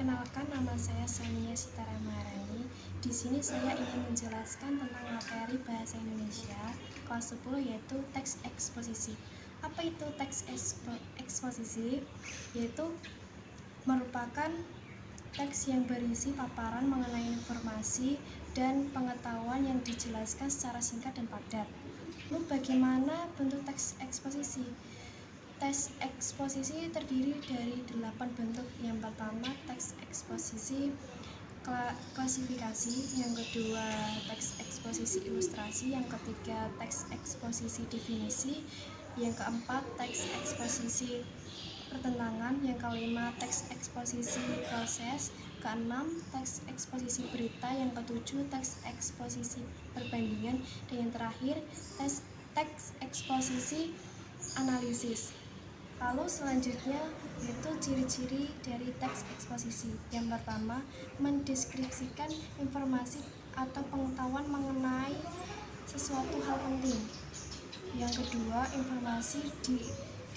Perkenalkan, nama saya Sonia Sitara Maharani. Di sini saya ingin menjelaskan tentang materi Bahasa Indonesia kelas 10, yaitu teks eksposisi. Apa itu teks eksposisi? Yaitu merupakan teks yang berisi paparan mengenai informasi dan pengetahuan yang dijelaskan secara singkat dan padat. Lalu bagaimana bentuk teks eksposisi? Teks eksposisi terdiri dari 8 bentuk. Yang pertama, teks eksposisi klasifikasi, yang kedua teks eksposisi ilustrasi, yang ketiga teks eksposisi definisi, yang keempat teks eksposisi pertentangan, yang kelima teks eksposisi proses, keenam teks eksposisi berita, yang ketujuh teks eksposisi perbandingan, dan yang terakhir teks eksposisi analisis. Lalu selanjutnya yaitu ciri-ciri dari teks eksposisi. Yang pertama, mendeskripsikan informasi atau pengetahuan mengenai sesuatu hal penting. Yang kedua, informasi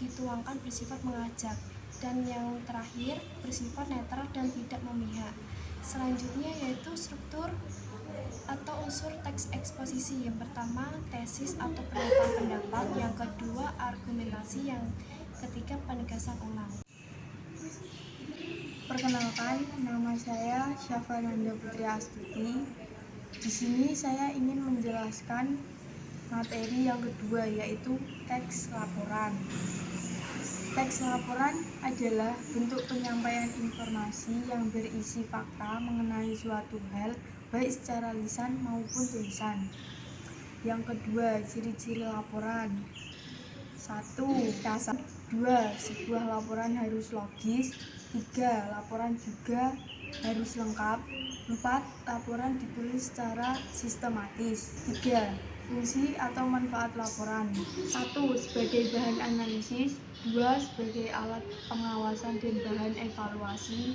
dituangkan bersifat mengajak. Dan yang terakhir, bersifat netral dan tidak memihak. Selanjutnya yaitu struktur atau unsur teks eksposisi. Yang pertama, tesis atau pernyataan pendapat. Yang kedua, argumentasi. Yang ketiga, penegasan ulang. Perkenalkan, nama saya Syafananda Putri Astuti. Di sini saya ingin menjelaskan materi yang kedua, yaitu teks laporan. Teks laporan adalah bentuk penyampaian informasi yang berisi fakta mengenai suatu hal, baik secara lisan maupun tulisan. Yang kedua, ciri-ciri laporan. 1. Dasar. 2. Sebuah laporan harus logis. 3. Laporan juga harus lengkap. 4. Laporan ditulis secara sistematis. 3. Fungsi atau manfaat laporan. 1. Sebagai bahan analisis. 2. Sebagai alat pengawasan dan bahan evaluasi.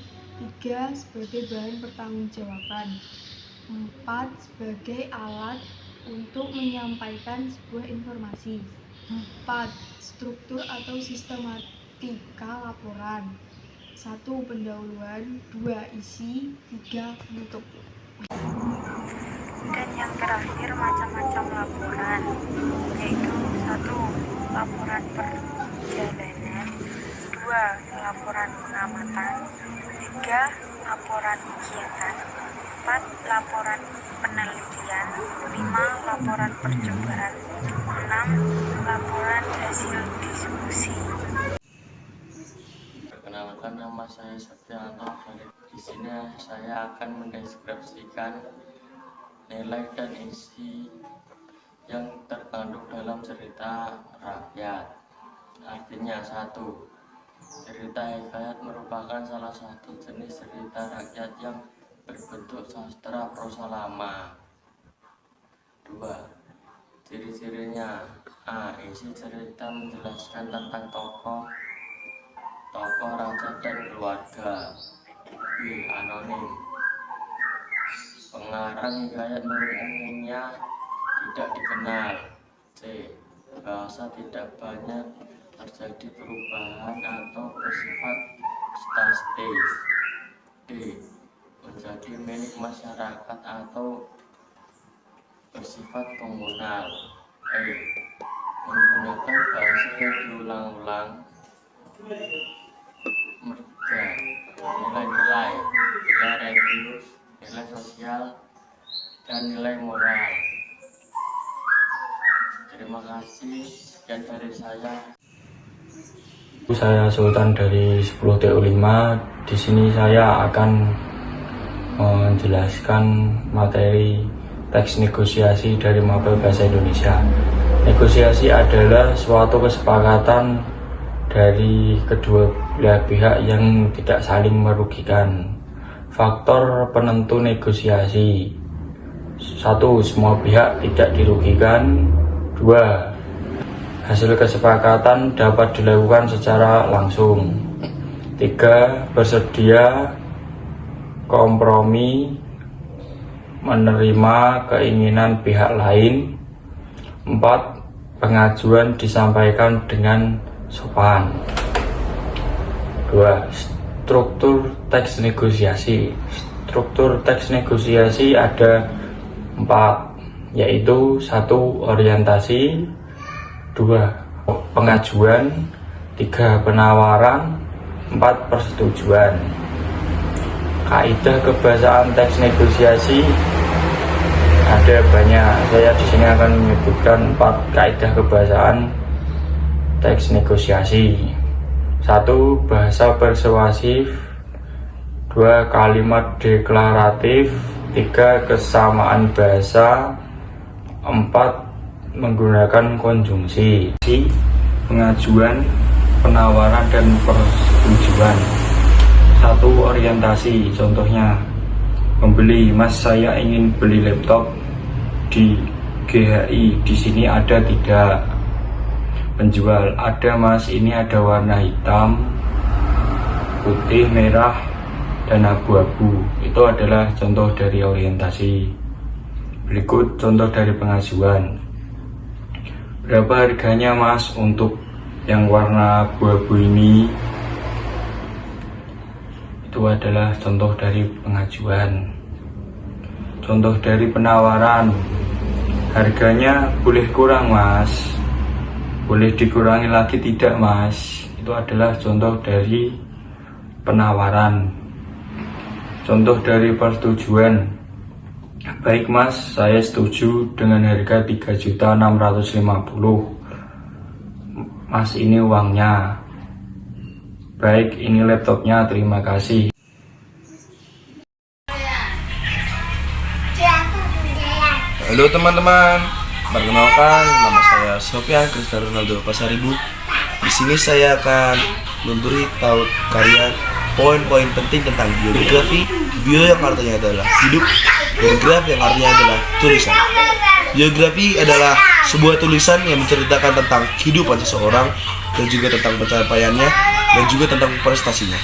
3. Sebagai bahan pertanggungjawaban. 4. Sebagai alat untuk menyampaikan sebuah informasi. 4. Struktur atau sistematika laporan. 1. Pendahuluan. 2. Isi. 3. Penutup. Dan yang terakhir, macam-macam laporan, yaitu 1. Laporan perjalanan. 2. Laporan pengamatan. 3. Laporan kegiatan. 4. Laporan penelitian. 5. Laporan percobaan. 6. Laporan hasil diskusi. Perkenalkan, nama saya Septianto. Di sini saya akan mendeskripsikan nilai dan isi yang terkandung dalam cerita rakyat. Artinya, 1. Cerita hikayat merupakan salah satu jenis cerita rakyat yang berbentuk sastra prosa lama. 2. Ciri-cirinya: A. Isi cerita menjelaskan tentang tokoh, raja dan keluarga. B. Anonim. Pengarang hikayat umumnya tidak dikenal. C. Bahasa tidak banyak terjadi perubahan atau bersifat statis. D. Menjadi milik masyarakat atau bersifat komunal. E. Menggunakan bahasa yang diulang-ulang. Merja nilai-nilai religius, nilai sosial, dan nilai moral. Terima kasih. Sekian dari saya. Saya Sultan dari 10TU5. Di sini saya akan menjelaskan materi teks negosiasi dari Mapel Bahasa Indonesia. Negosiasi adalah suatu kesepakatan dari kedua belah pihak yang tidak saling merugikan. Faktor penentu negosiasi: 1. Semua pihak tidak dirugikan. 2. Hasil kesepakatan dapat dilakukan secara langsung. 3. Bersedia kompromi, menerima keinginan pihak lain. 4. Pengajuan disampaikan dengan sopan. 2. Struktur teks negosiasi. Struktur teks negosiasi ada 4, yaitu 1. Orientasi, 2. Pengajuan, 3. Penawaran, 4. Persetujuan. Kaidah kebahasaan teks negosiasi ada banyak. Saya di sini akan menyebutkan 4 kaidah kebahasaan teks negosiasi. 1. Bahasa persuasif, 2. Kalimat deklaratif, 3. Kesamaan bahasa, 4. Menggunakan konjungsi. Pengajuan, penawaran, dan persetujuan. 1. Orientasi, contohnya membeli. Mas, saya ingin beli laptop di GHI. Di sini ada tidak? Penjual, ada Mas, ini ada warna hitam, putih, merah, dan abu-abu. Itu adalah contoh dari orientasi. Berikut contoh dari pengajuan. Berapa harganya Mas untuk yang warna abu-abu ini? Itu adalah contoh dari pengajuan. Contoh dari penawaran. Harganya boleh kurang Mas, boleh dikurangi lagi tidak Mas? Itu adalah contoh dari penawaran. Contoh dari persetujuan. Baik Mas, saya setuju dengan harga 3.650.000. Mas, ini uangnya. Baik, ini laptopnya, terima kasih. Halo teman-teman, perkenalkan nama saya Sofyan Cristiano Ronaldo Pasaribu. Di sini saya akan memberi tahu kalian poin-poin penting tentang biografi. Bio yang artinya adalah hidup, dan graf yang artinya adalah tulisan. Biografi adalah sebuah tulisan yang menceritakan tentang kehidupan seseorang dan juga tentang pencapaiannya dan juga tentang prestasinya.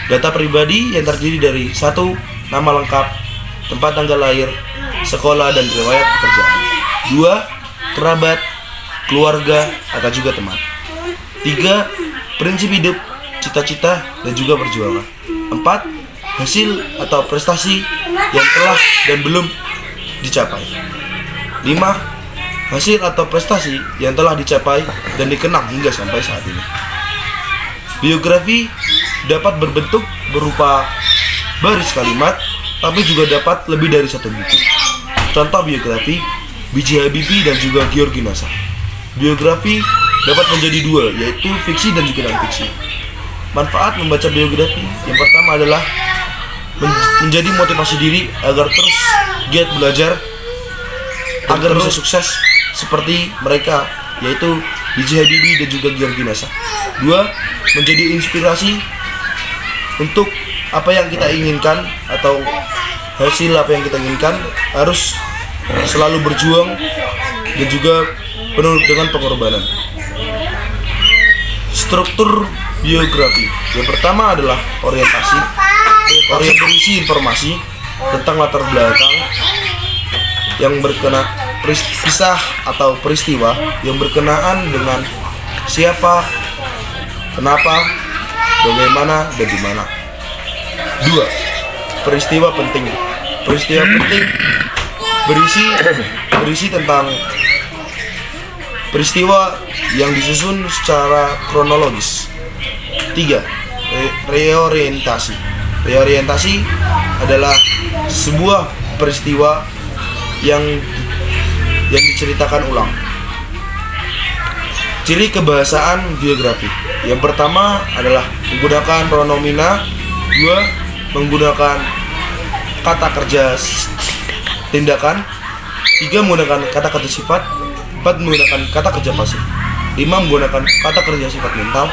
Data pribadi yang terdiri dari 1. Nama lengkap, tempat tanggal lahir, sekolah, dan riwayat pekerjaan. 2. Kerabat, keluarga, atau juga teman. 3. Prinsip hidup, cita-cita, dan juga perjuangan. 4. Hasil atau prestasi yang telah dan belum dicapai. 5. Hasil atau prestasi yang telah dicapai dan dikenang hingga sampai saat ini. Biografi dapat berbentuk berupa baris kalimat, tapi juga dapat lebih dari 1 buku. Contoh biografi B.J. Habibie dan juga Giorgi Nasa. Biografi dapat menjadi 2, yaitu fiksi dan juga non-fiksi. Manfaat membaca biografi yang pertama adalah menjadi motivasi diri agar terus giat belajar agar bisa sukses seperti mereka, yaitu B.J. Habibie dan juga Giorgi Nasa. 2. Menjadi inspirasi untuk apa yang kita inginkan atau hasil apa yang kita inginkan, harus selalu berjuang dan juga penuh dengan pengorbanan. Struktur biografi yang pertama adalah orientasi. Orientasi berisi informasi tentang latar belakang yang berkenaan kisah atau peristiwa yang berkenaan dengan siapa, kenapa, bagaimana, dan di mana. 2. Peristiwa penting. Peristiwa penting berisi tentang peristiwa yang disusun secara kronologis. 3. Reorientasi. Reorientasi adalah sebuah peristiwa yang diceritakan ulang. Ciri kebahasaan biografi. Yang pertama adalah menggunakan pronomina. 2. Menggunakan kata kerja tindakan. 3. Menggunakan kata kerja sifat. 4. Menggunakan kata kerja pasif. 5. Menggunakan kata kerja sifat mental.